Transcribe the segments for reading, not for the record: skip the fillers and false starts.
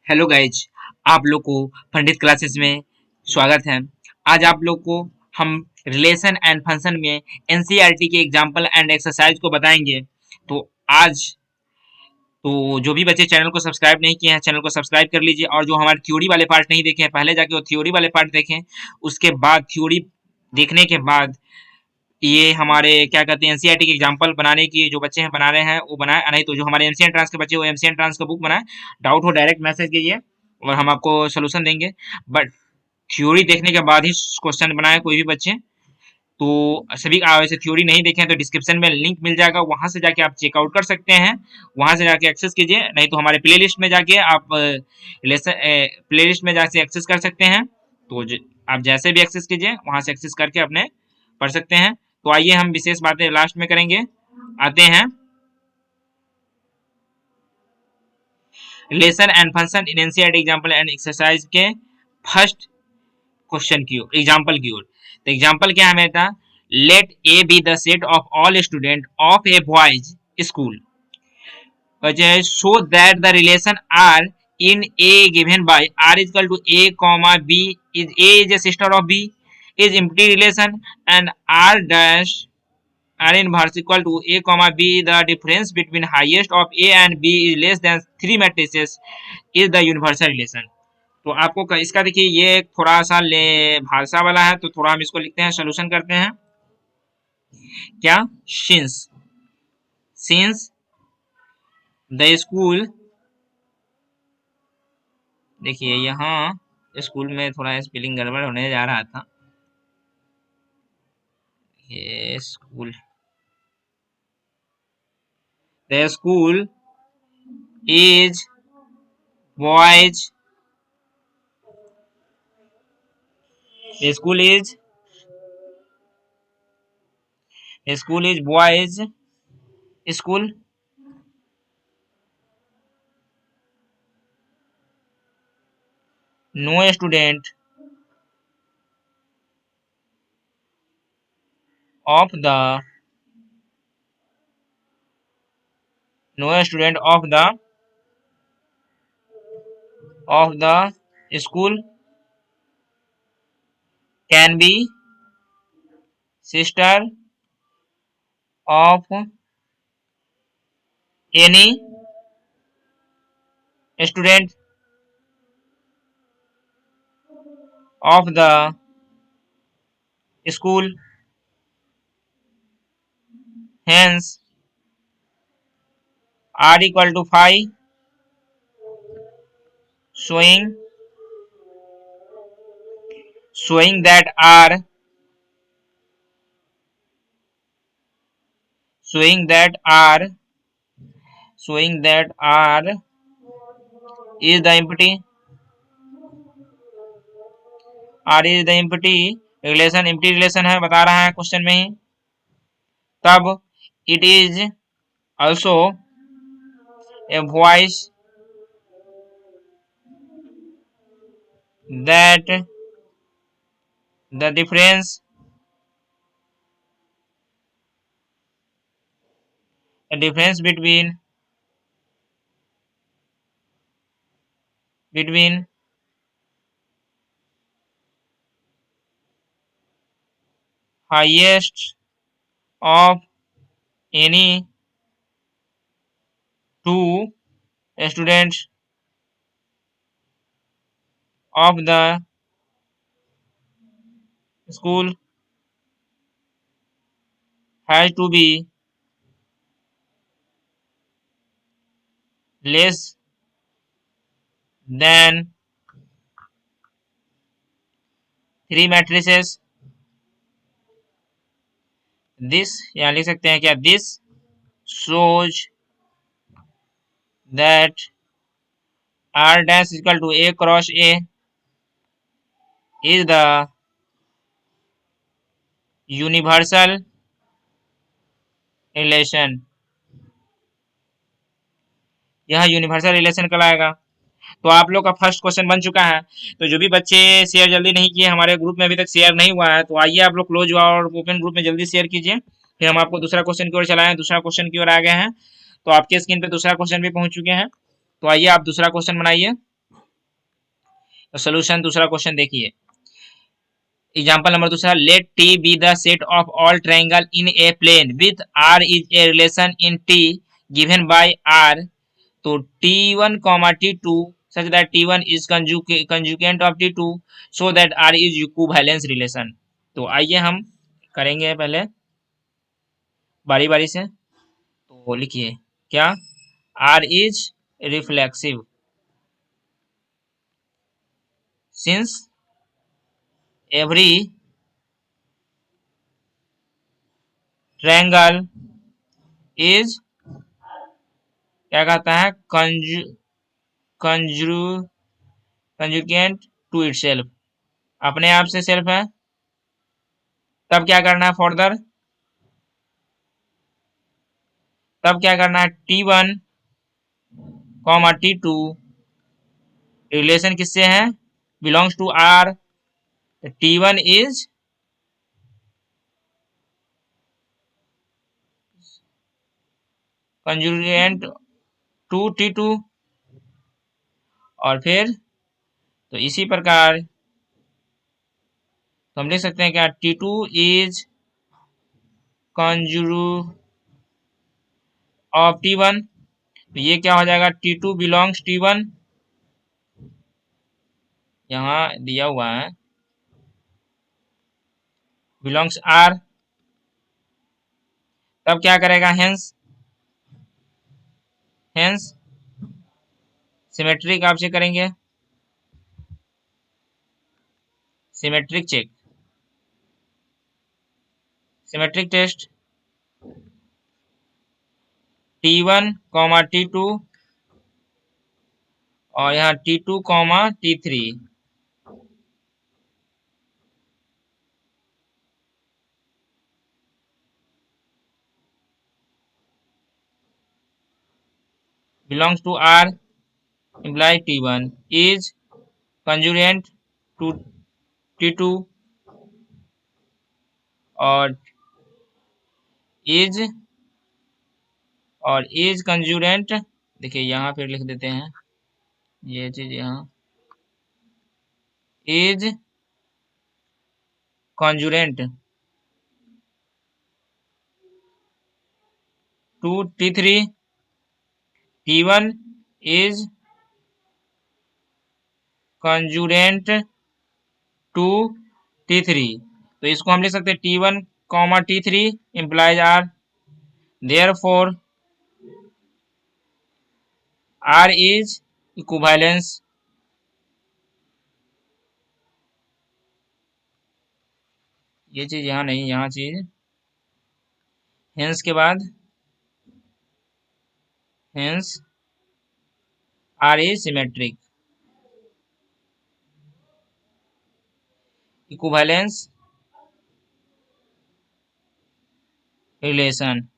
Hello guys, आप लोग को पंडित क्लासेस में स्वागत है। आज आप लोग को हम रिलेशन एंड फंक्शन में एनसीईआरटी के एग्जाम्पल एंड एक्सरसाइज को बताएंगे। तो आज जो भी बच्चे चैनल को सब्सक्राइब नहीं किए हैं, चैनल को सब्सक्राइब कर लीजिए। और जो हमारे थ्योरी वाले पार्ट नहीं देखे हैं, पहले जाके वो थ्योरी वाले पार्ट देखें। उसके बाद थ्योरी देखने के बाद ये हमारे क्या कहते हैं एनसीईआरटी के एग्जाम्पल बनाने की जो बच्चे हैं बना रहे हैं वो बनाए, नहीं तो जो हमारे एमसीएन ट्रांस के बच्चे वो एमसीएन ट्रांस का बुक बनाए। डाउट हो डायरेक्ट मैसेज कीजिए और हम आपको सोल्यूशन देंगे। बट थ्योरी देखने के बाद ही क्वेश्चन बनाए कोई भी बच्चे। तो सभी वैसे थ्योरी नहीं देखे हैं तो डिस्क्रिप्शन में लिंक मिल जाएगा, वहां से जाके आप चेकआउट कर सकते हैं। वहां से जाके एक्सेस कीजिए, नहीं तो हमारे प्ले लिस्ट में जाके आप प्ले लिस्ट में जाके एक्सेस कर सकते हैं। तो आप जैसे भी एक्सेस कीजिए वहां से एक्सेस करके अपने पढ़ सकते हैं। तो आइए हम विशेष बातें लास्ट में करेंगे। आते हैं relation and function in NCERT example and exercise के फर्स्ट क्वेश्चन की ओर, एग्जांपल की ओर। तो एग्जांपल क्या है मेरा, let A be the set of all student of a boys school so that the relation R in A given by R is equal to A comma B is A is a sister of B is empty relation and R dash R inverse equal to A comma B the difference between highest of A and B is less than 3 matrices is the universal relation। तो आपको इसका देखिए ये थोड़ा सा ले भाषा वाला है, तो थोड़ा हम इसको लिखते हैं, सोल्यूशन करते हैं। क्या, सिंस द स्कूल, देखिए यहाँ स्कूल में थोड़ा स्पेलिंग गड़बड़ होने जा रहा था। ये school, the school is boys, the school is boys school. No student of the of the school can be sister of any student of the school, hence R equal to 5, showing that R is the empty relation, empty relation है बता रहा है question में ही। तब it is also a voice that the difference between highest of any two students of the school has to be less than 3 matrices। This यहाँ लिख सकते हैं क्या, this shows that R dash is equal to A cross A is the universal relation। यह universal relation कहलाएगा। तो आप लोग का फर्स्ट क्वेश्चन बन चुका है। तो जो भी बच्चे शेयर जल्दी नहीं किए, हमारे ग्रुप में अभी तक शेयर नहीं हुआ है, तो आइए आप लोग क्लोज और ओपन ग्रुप में जल्दी शेयर कीजिए। फिर हम आपको दूसरा क्वेश्चन की ओर चलाएं, दूसरा क्वेश्चन की ओर आ गए हैं। तो आपके स्क्रीन पे दूसरा क्वेश्चन भी पहुंच चुके हैं। तो आइए आप दूसरा क्वेश्चन बनाइए। सोल्यूशन दूसरा क्वेश्चन देखिए। एग्जाम्पल नंबर दूसरा, let T be the set of all triangle in a plane with R is a relation in T given by R. तो T1 comma T2 such that T1 is conjugate of T2 so that R is equivalence relation। तो आइए हम करेंगे पहले बारी बारी से। तो लिखिए क्या, R is reflexive since every triangle is क्या कहता है, कंजुगेंट टू इटसेल्फ, अपने आप से सेल्फ है। तब क्या करना है फर्दर, तब क्या करना है, T1 कॉमा T2 रिलेशन किससे है, belongs to R। T1 is congruent to T2। और फिर तो इसी प्रकार तो हम लिख सकते हैं क्या, T2 is conjugate of T1। तो ये क्या हो जाएगा, T2 बिलोंग्स T1, यहाँ दिया हुआ है बिलोंग्स R। तब क्या करेगा, हेंस हेंस सिमेट्रिक आपसे करेंगे, symmetric check, symmetric test T1 comma T2 और यहाँ T2 comma T3 belongs to R imply T1 is conjugate to T2 और is कंजूरेंट। देखिए यहाँ फिर लिख देते हैं ये चीज, यहाँ is congruent to T3, T1 is congruent to T3। तो इसको हम लिख सकते हैं T1 comma T3 implies R, therefore R is equivalence. ये चीज यहाँ नहीं, यहाँ चीज हेंस के बाद hence R is symmetric, equivalence relation.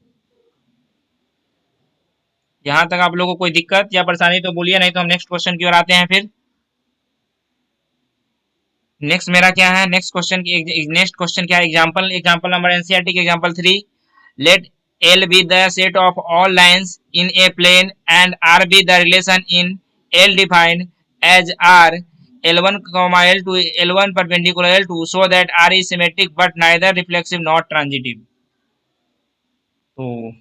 यहाँ तक आप लोगों को कोई दिक्कत या परेशानी तो बोलिए, नहीं तो हम नेक्स्ट क्वेश्चन की ओर आते हैं। फिर नेक्स्ट मेरा क्या है, नेक्स्ट क्वेश्चन क्या है, एग्जांपल नंबर एनसीईआरटी के example 3, let L be the set of all lines in a plane and R be the relation in L defined as R L1, L2, L1 perpendicular L2 so that R is symmetric but neither reflexive nor transitive। तो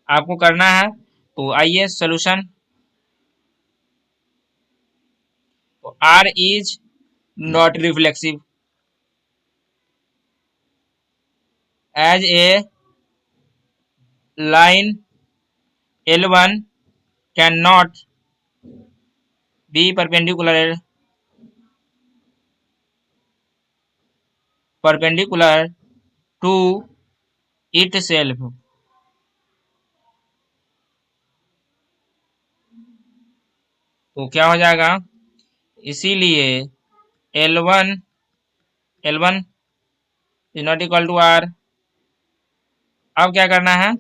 आपको करना है, तो आइए solution. तो R is not reflexive as a line L1 cannot be perpendicular to itself। तो क्या हो जाएगा, इसीलिए L1 is not equal to R। अब क्या करना है,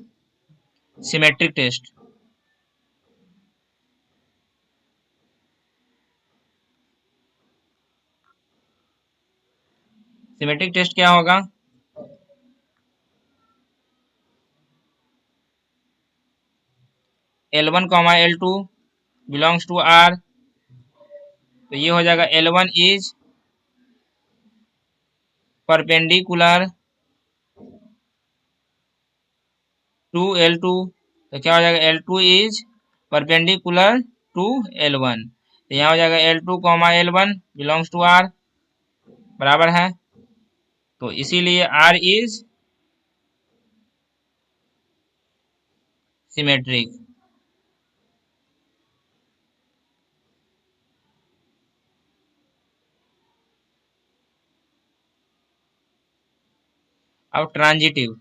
सिमेट्रिक टेस्ट। सिमेट्रिक टेस्ट क्या होगा, L1 comma L2 belongs to R, तो ये हो जाएगा L1 is perpendicular to L2, तो क्या हो जाएगा L2 is perpendicular to L1, तो यहाँ हो जाएगा L2 comma L1 belongs to R बराबर है, तो इसीलिए R इज सिमेट्रिक। अब ट्रांजिटिव,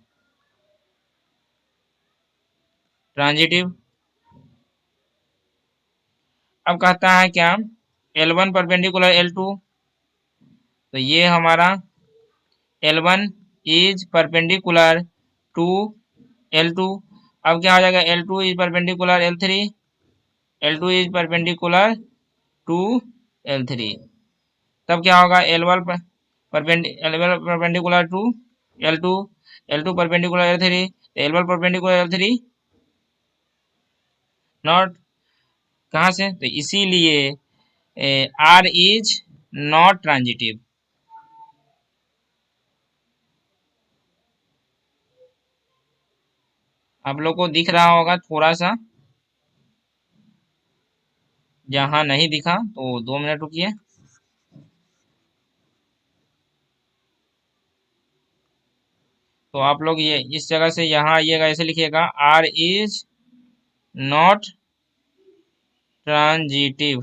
ट्रांजिटिव अब कहता है क्या, L1 परपेंडिकुलर L2, तो ये हमारा L1 is perpendicular to L2, अब क्या हो जाएगा L2 is perpendicular L3, L2 is perpendicular to L3, तब क्या होगा L1 perpendicular to L2, L2 perpendicular L3, L1 perpendicular L3 not, कहाँ से, तो इसीलिए R इज नॉट ट्रांजिटिव। आप लोग को दिख रहा होगा थोड़ा सा, जहाँ नहीं दिखा तो 2 मिनट रुकिए। तो आप लोग ये इस जगह से यहाँ आइएगा, ऐसे लिखिएगा R इज नॉट ट्रांजिटिव।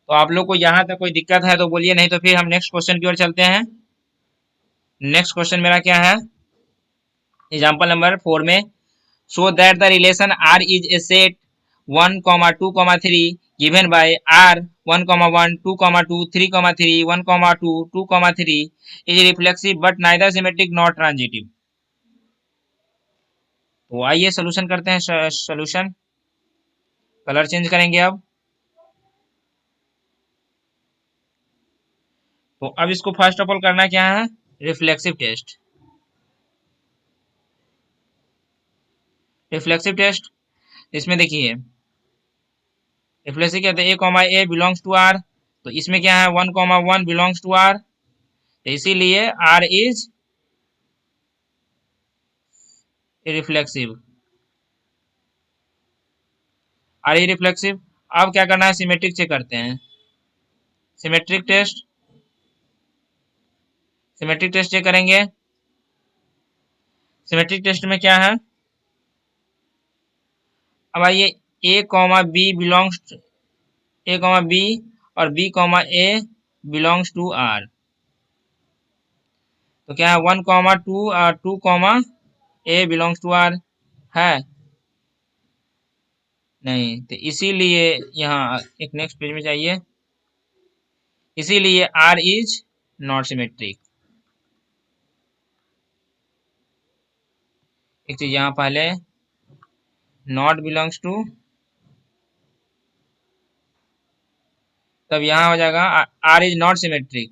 तो आप लोग को यहाँ तक कोई दिक्कत है तो बोलिए, नहीं तो फिर हम नेक्स्ट क्वेश्चन की ओर चलते हैं। नेक्स्ट क्वेश्चन मेरा क्या है, एग्जाम्पल नंबर 4 में, show that the relation R is a set 1, 2, 3 given by R 1, 1, 2, 2, 3, 3, 1, 2, 2, 3 is reflexive but neither symmetric nor transitive। तो आइए सोल्यूशन करते हैं। सोल्यूशन कलर चेंज करेंगे अब। तो अब इसको फर्स्ट ऑफ ऑल करना क्या है, रिफ्लेक्सिव टेस्ट। रिफ्लेक्सिव टेस्ट इसमें देखिए, रिफ्लेक्सिव क्या है, A, बिलोंग्स टू R, तो इसमें क्या है 1, 1 बिलोंग्स टू R, तो इसीलिए R is reflexive, R is reflexive. अब क्या करना है, सिमेट्रिक चेक करते हैं। Symmetric test, symmetric test check करेंगे। सिमेट्रिक टेस्ट में क्या है, अब आइए A, B और B, A belongs to R, तो क्या है 1, 2 और 2, A बिलोंग्स टू R है नहीं, तो इसीलिए यहाँ एक नेक्स्ट पेज में चाहिए, इसीलिए R इज नॉट सिमेट्रिक। एक चीज यहाँ पहले नॉट बिलोंग्स टू, तब यहाँ हो जाएगा R इज नॉट सिमेट्रिक।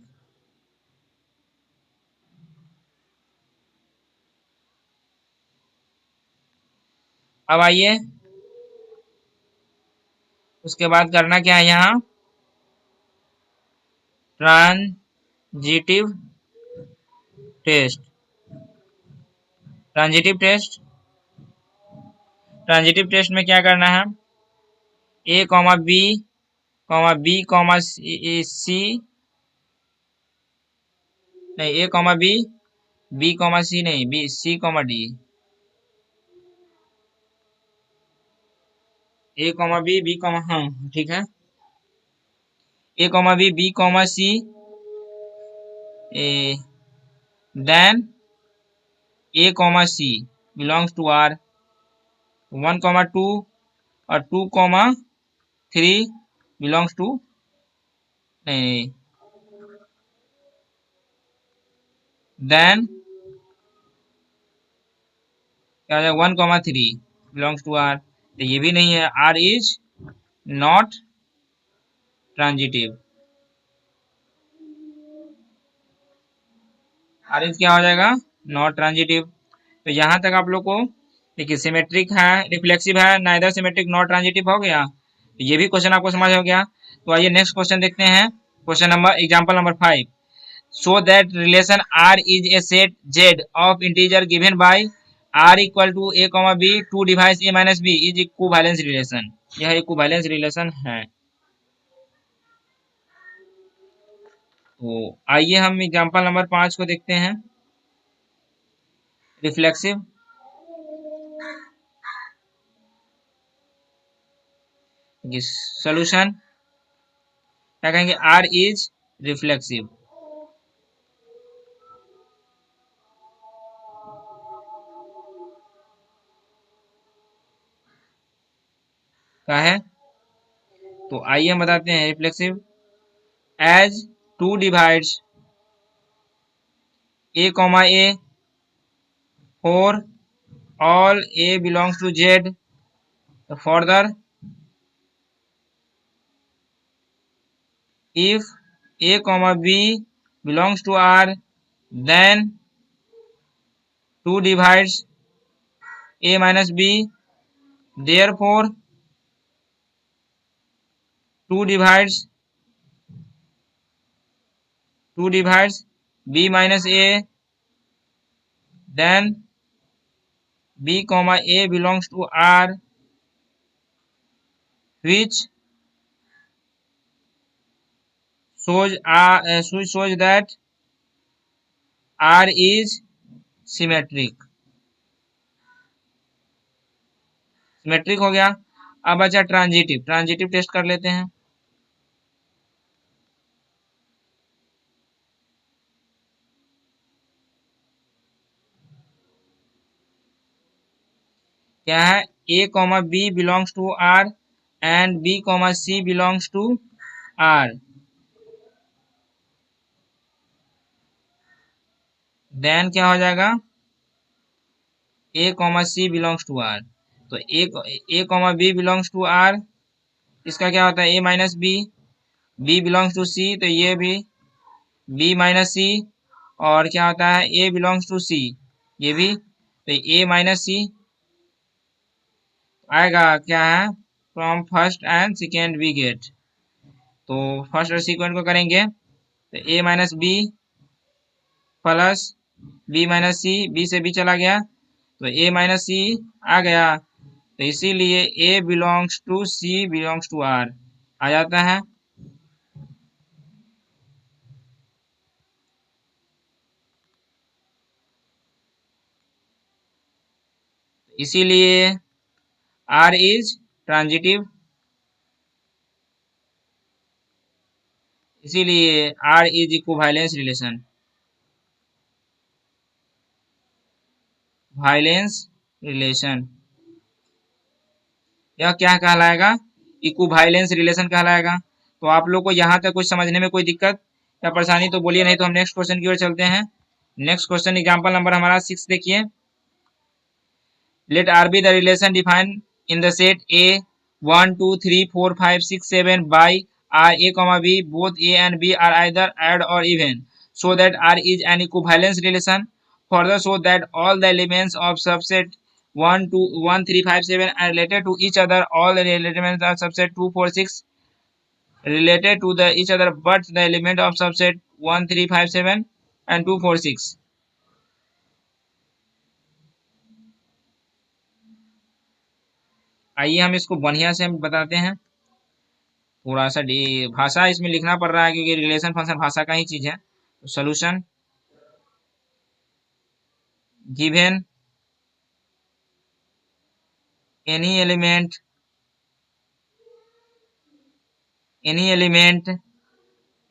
अब आइए उसके बाद करना क्या है, यहाँ transitive test. Transitive test, transitive test में क्या करना है, A, B, B, C, नहीं A, B, B, C नहीं, B, C, D, A, B, B, हाँ ठीक है, A, B, B, C, then A, C belongs to R, 1, 2 और 2, 3 belongs to, नहीं, then क्या हो जाएगा 1, 3 belongs to R, तो ये भी नहीं है, R is not transitive। R is क्या हो जाएगा, नॉट ट्रांजिटिव। तो यहाँ तक आप लोग को देखिए सिमेट्रिक है, रिफ्लेक्सिव है, नाइदर सिमेट्रिक नॉट ट्रांजिटिव हो गया, तो ये भी क्वेश्चन आपको समझ हो गया। तो आइए नेक्स्ट क्वेश्चन देखते हैं। Question number example number 5, show that relation R is a set Z of integer given by R equal to A, B two divides A minus B is equivalence relation. यह equivalence relation है। तो आइए हम example number 5 को देखते हैं। Reflexive, solution क्या कहेंगे, R इज रिफ्लेक्सिव। क्या है, तो आइए हम बताते हैं। Reflexive as two divides A, A for all A belongs to Z, further if A, B belongs to R, then 2 divides A minus B, therefore 2 divides B minus A, then B, A belongs to R, which shows that R is symmetric. Symmetric हो गया। अब बचा transitive, transitive test कर लेते हैं। क्या है, A, B belongs to R and B, C belongs to R, then क्या हो जाएगा, A, C belongs to R। तो A, B belongs to R, इसका क्या होता है, A minus B, B belongs to C, तो ये भी B माइनस C, और क्या होता है, A belongs to C, ये भी, तो A माइनस C आएगा। क्या है, from first and second we get, तो फर्स्ट और सेकेंड को करेंगे तो A minus B plus B minus C, B से B चला गया तो A माइनस C आ गया, तो इसीलिए A belongs to C belongs to R आ जाता है। इसीलिए R इज ट्रांजिटिव, इसीलिए R is equivalence relation, violence relation. यह क्या कहलाएगा, इक्विवेलेंस रिलेशन कहलाएगा। तो आप लोग को यहाँ तक कुछ समझने में कोई दिक्कत या परेशानी तो बोलिए, नहीं तो हम नेक्स्ट क्वेश्चन की ओर चलते हैं। नेक्स्ट क्वेश्चन एग्जांपल नंबर हमारा 6 देखिए। Let R be the relation defined in the set A 1 2 3 4 5 6 7 by R A, B both A and B are either odd or even, so that R is an equivalence relation. Further, show that all the elements of subset 1 2 1 3 5 7 are related to each other. All the elements of subset 2 4 6 related to the each other, but the element of subset 1 3 5 7 and 2 4 6। आइए हम इसको बढ़िया से हम बताते हैं। थोड़ा सा भाषा इसमें लिखना पड़ रहा है क्योंकि रिलेशन फंक्शन भाषा का ही चीज है। तो solution, given any element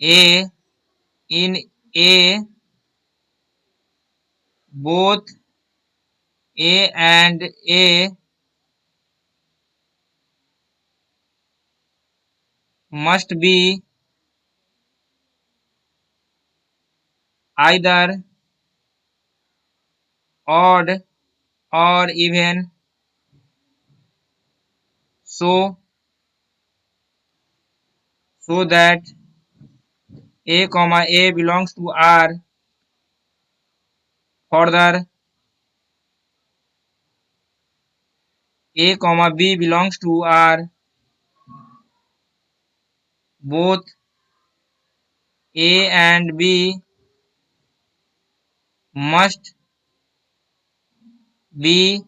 A in A, both A and A must be either odd or even, so that A, A belongs to R। Further, A comma B belongs to R, both A and B must be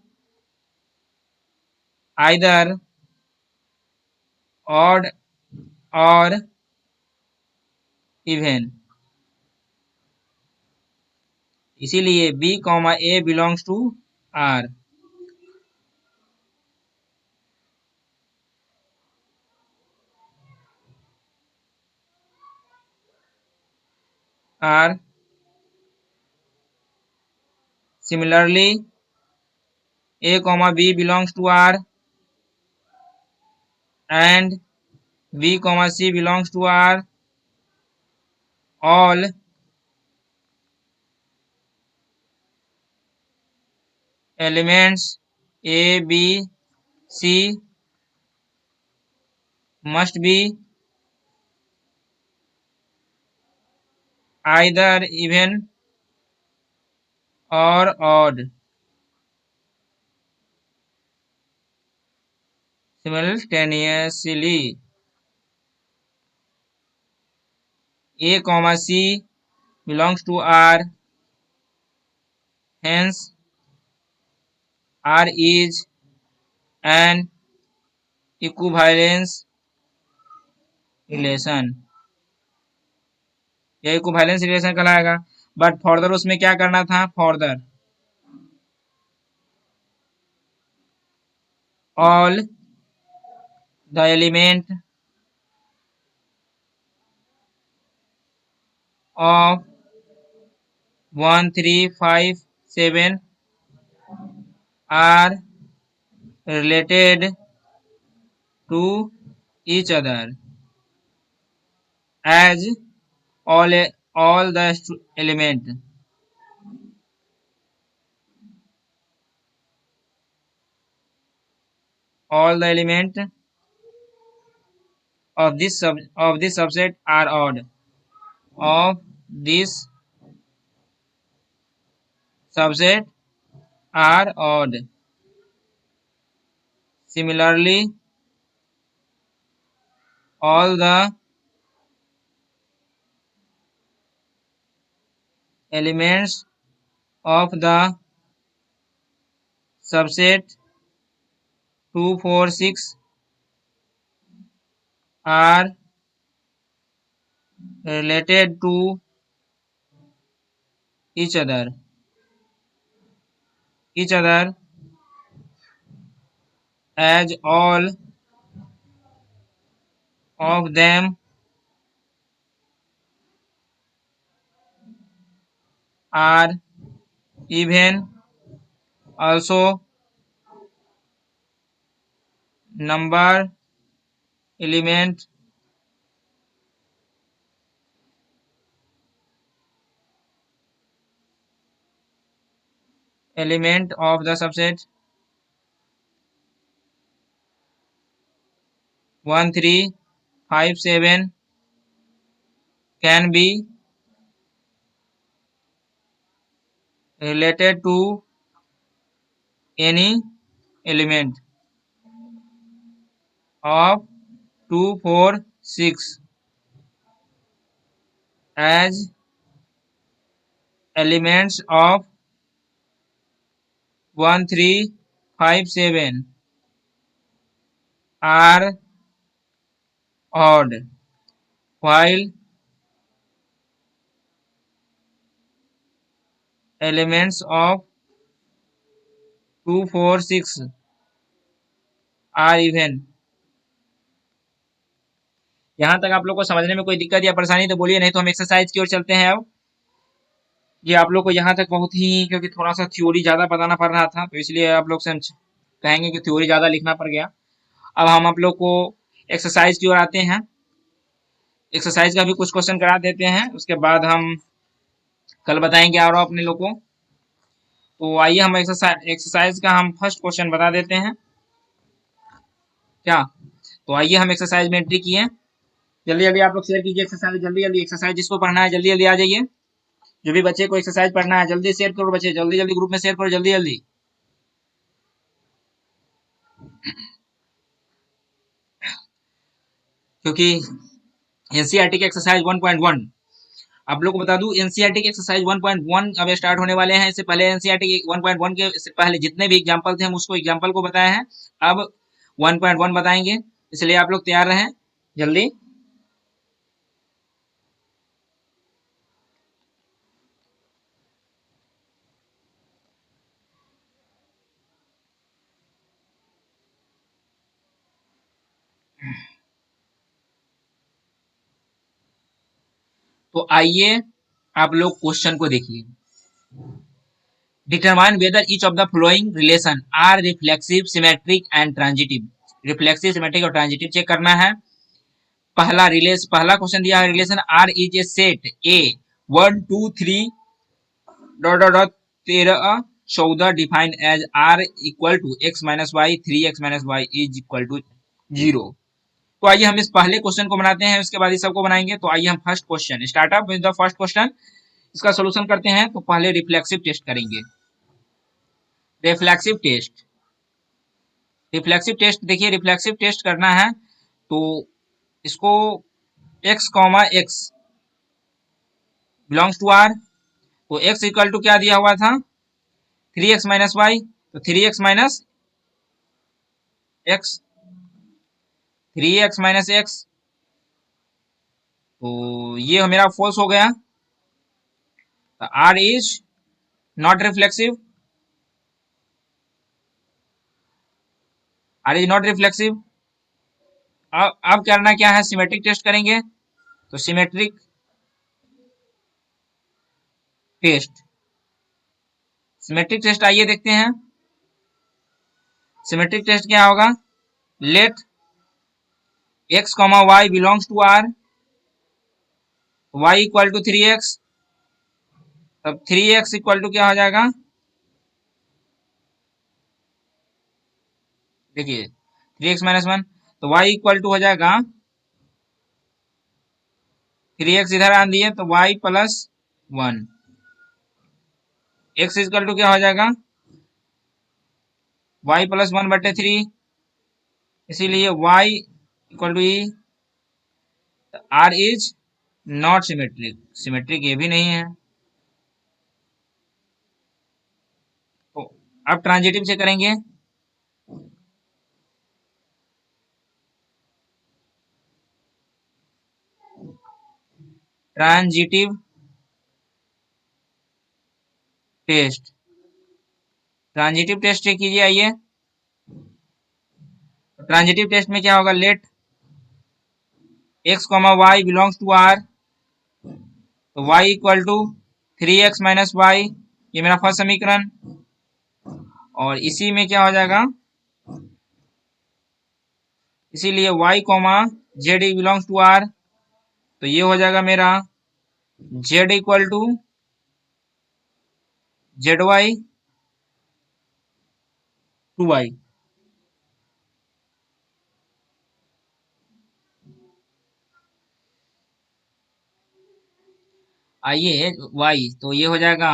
either odd or even. इसीलिए B comma A belongs to R. R. Similarly, A comma B belongs to R and B comma C belongs to R. All elements A, B, C must be either even or odd simultaneously. A comma C belongs to R, hence R is an equivalence relation. यह equivalence relation कहलाएगा। But further उसमें क्या करना था, further all the element of 1 3 5 7 are related to each other as all the element of this subset are odd, of this subset are odd. Similarly, all the elements of the subset 2 4 6 are related to each other as all of them are even. Also, number element of the subset 1 3 5 7 can be related to any element of 2 4 6 as elements of 1 3 5 7 are odd, while elements of 2 4 6 are even. यहाँ तक आप लोग को समझने में कोई दिक्कत या परेशानी तो बोलिए, नहीं तो हम एक्सरसाइज की ओर चलते हैं। अब ये आप लोग को यहाँ तक बहुत ही, क्योंकि थोड़ा सा थ्योरी ज्यादा बताना पड़ रहा था तो इसलिए आप लोग से हम कहेंगे कि थ्योरी ज्यादा लिखना पड़ गया। अब हम आप लोग को एक्सरसाइज की ओर आते हैं। एक्सरसाइज का भी कुछ क्वेश्चन करा देते हैं, उसके बाद हम कल बताएंगे और अपने लोग को। तो आइए हम एक्सरसाइज का हम फर्स्ट क्वेश्चन बता देते हैं क्या। तो आइए हम एक्सरसाइज में एंट्री किए। जल्दी जल्दी आप लोग शेयर कीजिए एक्सरसाइज, जल्दी जल्दी एक्सरसाइज जिसको पढ़ना है जल्दी जल्दी आ जाइए। जो भी बच्चे को एक्सरसाइज पढ़ना है जल्दी शेयर करो, बच्चे जल्दी जल्दी ग्रुप में शेयर करो, जल्दी जल्दी। क्योंकि एनसीईआरटी के एक्सरसाइज 1.1, आप लोग को बता दूं एनसीईआरटी के एक्सरसाइज 1.1 अब स्टार्ट होने वाले हैं। इससे पहले एनसीईआरटी के 1.1 के इससे पहले जितने भी एग्जांपल थे हम उसको एग्जांपल को बताए हैं। अब 1.1 बताएंगे, इसलिए आप लोग तैयार रहें जल्दी। तो आइए आप लोग क्वेश्चन को देखिए। Determine whether each of the following relation are reflexive, symmetric and transitive. Reflexive, symmetric और ट्रांजिटिव चेक करना है। पहला क्वेश्चन दिया है, relation R is a set A 1 2 3 dot dot dot 13 14 defined as R equal to X minus Y 3x minus Y is equal to 0। तो आइए हम इस पहले क्वेश्चन को बनाते हैं, उसके बाद इस सबको बनाएंगे। तो आइए हम first question startup with the first question, इसका सोल्यूशन करते हैं। तो पहले रिफ्लेक्सिव टेस्ट करेंगे। रिफ्लेक्सिव टेस्ट, रिफ्लेक्सिव टेस्ट देखिए, रिफ्लेक्सिव टेस्ट करना है तो इसको x comma X belongs to R, तो x इक्वल टू क्या दिया हुआ था 3x माइनस वाई, तो 3x minus x, 3x minus x, तो ये मेरा फॉल्स हो गया। R is not reflexive, R is not reflexive. अब करना क्या है, सिमेट्रिक टेस्ट करेंगे। तो सिमेट्रिक टेस्ट, सिमेट्रिक टेस्ट आइए देखते हैं। सिमेट्रिक टेस्ट क्या होगा, let x comma Y belongs to R, y equal to 3x, तब 3x इक्वल टू क्या हो जाएगा, देखिए 3x माइनस 1, तो y इक्वल टू हो जाएगा 3x इधर आन दिए तो y plus 1, x equal to क्या हो जाएगा y प्लस 1/3, इसीलिए y equal to E. R is not symmetric, symmetric ये भी नहीं है। तो अब ट्रांजिटिव से करेंगे। ट्रांजिटिव टेस्ट, ट्रांजिटिव टेस्ट चेक कीजिए आइए। ट्रांजिटिव टेस्ट में क्या होगा, let x comma Y belongs to R, तो y equal to 3x minus Y, ये मेरा फर्स्ट समीकरण। और इसी में क्या हो जाएगा, इसीलिए y comma Z belongs to R, तो ये हो जाएगा मेरा z equal to Z Y two Y. आइए y, तो ये हो जाएगा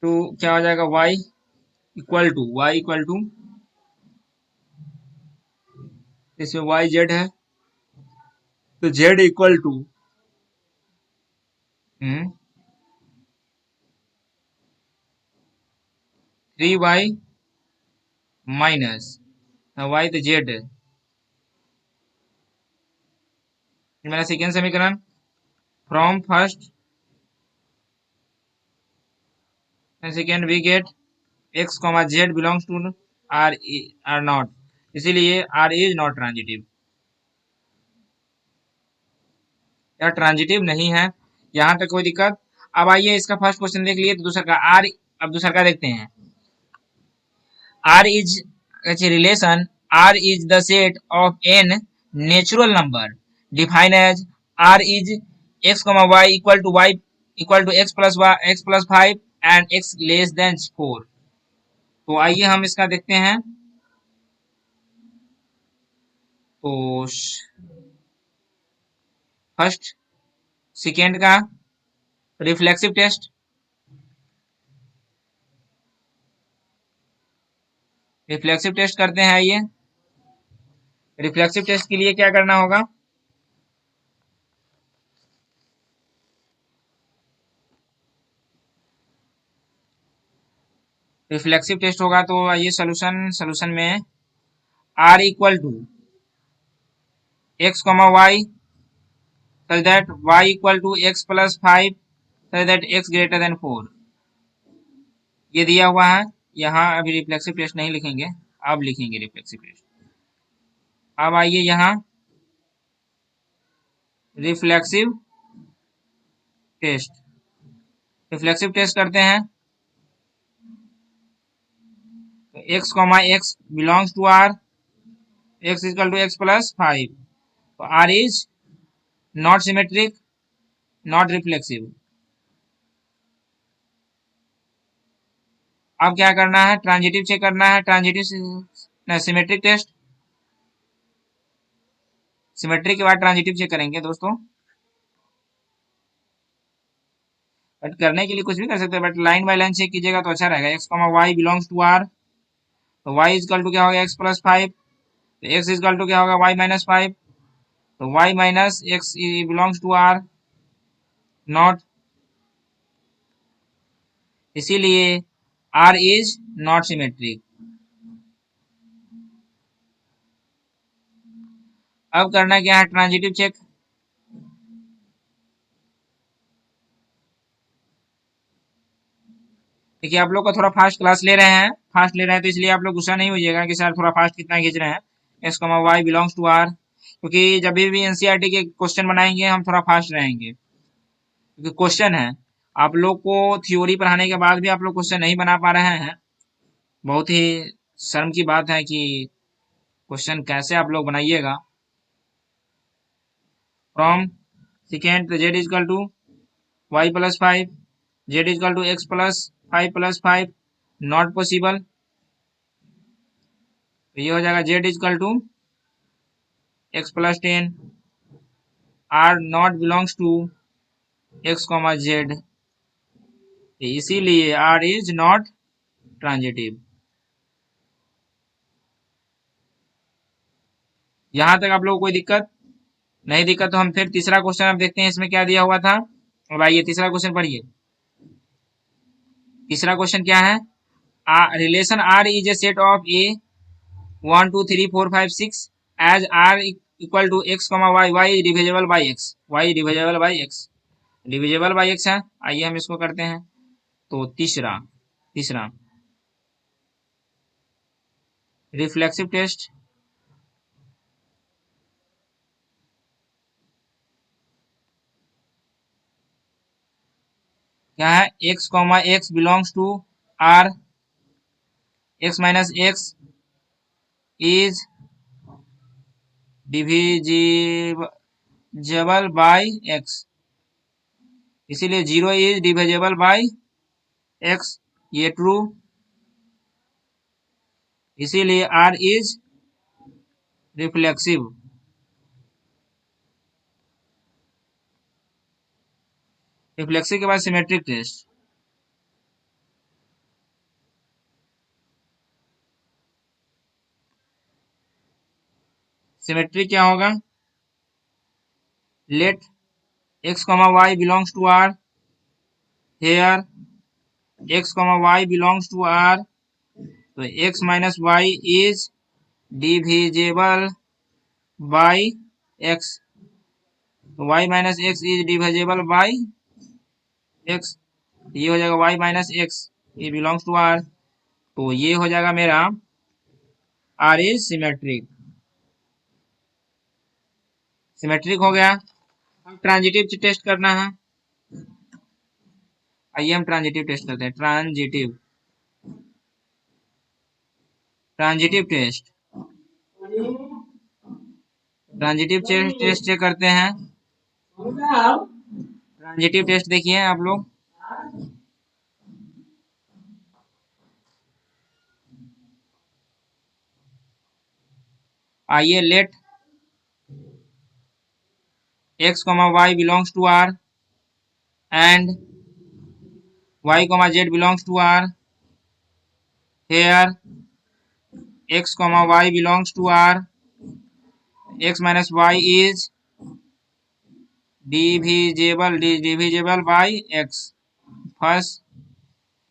टू, क्या हो जाएगा y इक्वल टू इसमें y z है, तो z equal to 3y minus y तो z, ये मेरा सेकेंड समीकरण। From first and second we get x comma Z belongs to R, R not, इसीलिए आर इज नॉट ट्रांजिटिव, या transitive नहीं है। यहाँ तक कोई दिक्कत। अब आइए इसका फर्स्ट क्वेश्चन देख लिए, तो दूसरा का आर, अब दूसरा का देखते हैं। R is relation R is the set of N natural number define as R is X comma Y equal to x plus 5 and X less than 4। तो आइए हम इसका देखते हैं। तो फर्स्ट सेकेंड का रिफ्लेक्सिव टेस्ट, रिफ्लेक्सिव टेस्ट करते हैं। आइए, रिफ्लेक्सिव टेस्ट के लिए क्या करना होगा? रिफ्लेक्सिव टेस्ट होगा तो आइए सोल्यूशन में r equal to x, y such that y equal to x plus 5 such that x greater than 4, ये दिया हुआ है। यहाँ अभी रिफ्लेक्सिव टेस्ट नहीं लिखेंगे, अब लिखेंगे रिफ्लेक्सिव टेस्ट। अब आइए यहाँ रिफ्लेक्सिव टेस्ट, रिफ्लेक्सिव टेस्ट करते हैं। तो x, x belongs to r, x is equal to x plus 5, तो r is not symmetric, not reflexive। अब क्या करना है? ट्रांजिटिव चेक करना है। ट्रांजिटिव सिमेट्रिक टेस्ट, सिमेट्रिक के बाद ट्रांजिटिव चेक करेंगे दोस्तों। बट करने के लिए कुछ भी कर सकते हैं, but line by line check कीजिएगा तो अच्छा रहेगा। X comma Y belongs to R, तो वाई इजकल टू क्या होगा? एक्स प्लस 5, तो एक्स इजकल टू क्या होगा? वाई माइनस 5, तो Y minus x belongs to R not, इसीलिए आर इज नॉट सिमेट्रिक। अब करना क्या है? Transitive check. देखिए आप लोग का थोड़ा फास्ट क्लास ले रहे हैं, फास्ट ले रहे हैं तो इसलिए आप लोग गुस्सा नहीं होइएगा कि सर थोड़ा फास्ट कितना खींच रहे हैं। X comma Y belongs to R, क्योंकि जब भी एनसीईआरटी के क्वेश्चन बनाएंगे हम थोड़ा फास्ट रहेंगे, क्योंकि क्वेश्चन है। आप लोग को थ्योरी पढ़ाने के बाद भी आप लोग क्वेश्चन नहीं बना पा रहे हैं, बहुत ही शर्म की बात है कि क्वेश्चन कैसे आप लोग बनाइएगा। From second z equal to y plus 5, z equal to x plus 5 not possible, तो ये हो जाएगा z equal to x plus 10, R not belongs to x comma z, इसीलिए आर इज नॉट ट्रांजिटिव। यहां तक आप लोगों को कोई दिक्कत नहीं? दिक्कत तो हम फिर तीसरा क्वेश्चन अब देखते हैं, इसमें क्या दिया हुआ था। अब आइए तीसरा क्वेश्चन पढ़िए। तीसरा क्वेश्चन क्या है? Relation R is a set of A 1 2 3 4 5 6 as R equal to x comma y, y divisible by x, y divisible by x, divisible by x है। आइए हम इसको करते हैं। तो तीसरा तीसरा रिफ्लेक्सिव टेस्ट, क्या है? X comma X belongs to R, X minus X is divisible by X, इसीलिए 0 इज डिविजिबल बाई एक्स, ये ट्रू, इसीलिए आर इज रिफ्लेक्सिव। रिफ्लेक्सिव के बाद सिमेट्रिक टेस्ट, सिमेट्रिक क्या होगा? Let x comma Y belongs to R, here X comma Y belongs to R, तो X minus Y is divisible by X, तो Y minus X is divisible by X, ये हो जाएगा Y minus x, ये belongs to R, तो ये हो जाएगा मेरा आर इज सिमेट्रिक। सिमेट्रिक हो गया। अब ट्रांजिटिव टेस्ट करना है। आइए हम ट्रांजिटिव टेस्ट करते हैं। Transitive transitive test, transitive test check करते हैं। ट्रांजिटिव टेस्ट देखिए आप लोग, आइए let x comma Y belongs to R and y, z belongs to R, here x comma y belongs to R, x minus y is divisible by x. First,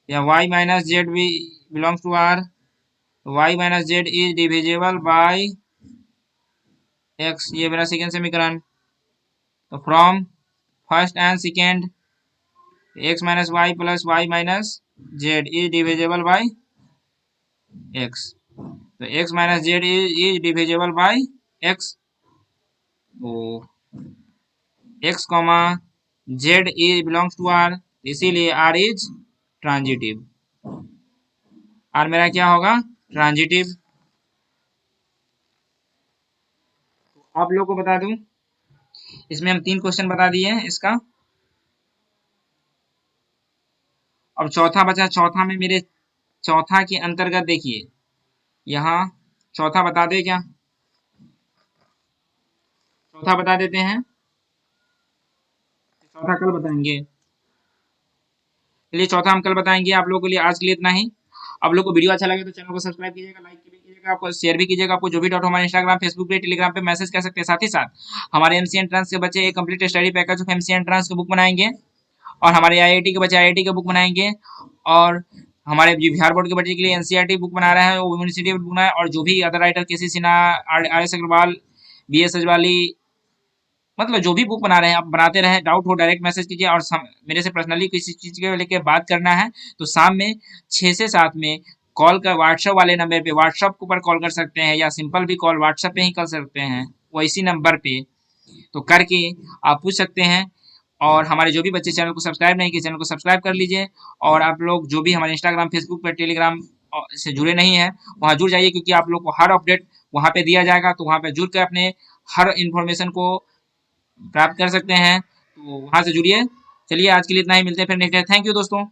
या y minus z belongs to R, y minus z is divisible by x. ये मेरा second समीकरण। तो from first and second x minus y plus y minus z is divisible by x. तो x minus z is divisible by x. तो x comma z is belongs to R, इसीलिए R is transitive. R मेरा क्या होगा? Transitive. तो आप लोगों को बता दूं, इसमें हम 3 क्वेश्चन बता दिए हैं इसका। अब चौथा बचा। चौथा में मेरे चौथा के अंतर्गत देखिए, यहाँ चौथा बता दे क्या? चौथा बता देते हैं। चौथा कल बताएंगे। चलिए चौथा हम कल बताएंगे। आप लोगों के लिए आज के लिए इतना ही। आप लोग को वीडियो अच्छा लगे तो चैनल को सब्सक्राइब कीजिएगा, लाइक कीजिएगा, आपको शेयर भी कीजिएगा। आपको जो भी डाउट हमारे इंस्टाग्राम, फेसबुक पे, टेलीग्राम पे मैसेज कर सकते हैं। साथ ही साथ हमारे एमसी एंट्रेंस के बच्चे एक complete study package of MC entrance की बुक बनाएंगे, और हमारे आईआईटी के बच्चे आईआईटी की बुक बनाएंगे, और हमारे बिहार बोर्ड के बच्चे के लिए एनसीईआरटी बुक बना रहे हैं, वो यूनिवर्सिटी बुक बनाए, और जो भी other writer KC Sinha, R S Agarwal, B S Ajwali, मतलब जो भी बुक बना रहे हैं आप बनाते रहे। डाउट हो डायरेक्ट मैसेज कीजिए, और मेरे से पर्सनली किसी चीज़ के लेके बात करना है तो शाम में 6 से 7 में कॉल कर व्हाट्सएप वाले नंबर पे व्हाट्सएप के ऊपर कॉल कर सकते हैं, या सिंपल भी कॉल व्हाट्सएप पे ही कर सकते हैं, वो इसी नंबर पे तो करके आप पूछ सकते हैं। और हमारे जो भी बच्चे चैनल को सब्सक्राइब नहीं किए, चैनल को सब्सक्राइब कर लीजिए। और आप लोग जो भी हमारे इंस्टाग्राम, फेसबुक पर, टेलीग्राम से जुड़े नहीं हैं, वहाँ जुड़ जाइए, क्योंकि आप लोग को हर अपडेट वहाँ पे दिया जाएगा। तो वहाँ पे जुड़ कर अपने हर इन्फॉर्मेशन को प्राप्त कर सकते हैं। तो वहाँ से जुड़िए। चलिए आज के लिए इतना ही, मिलते हैं फिर नेक्स्ट। थैंक यू दोस्तों।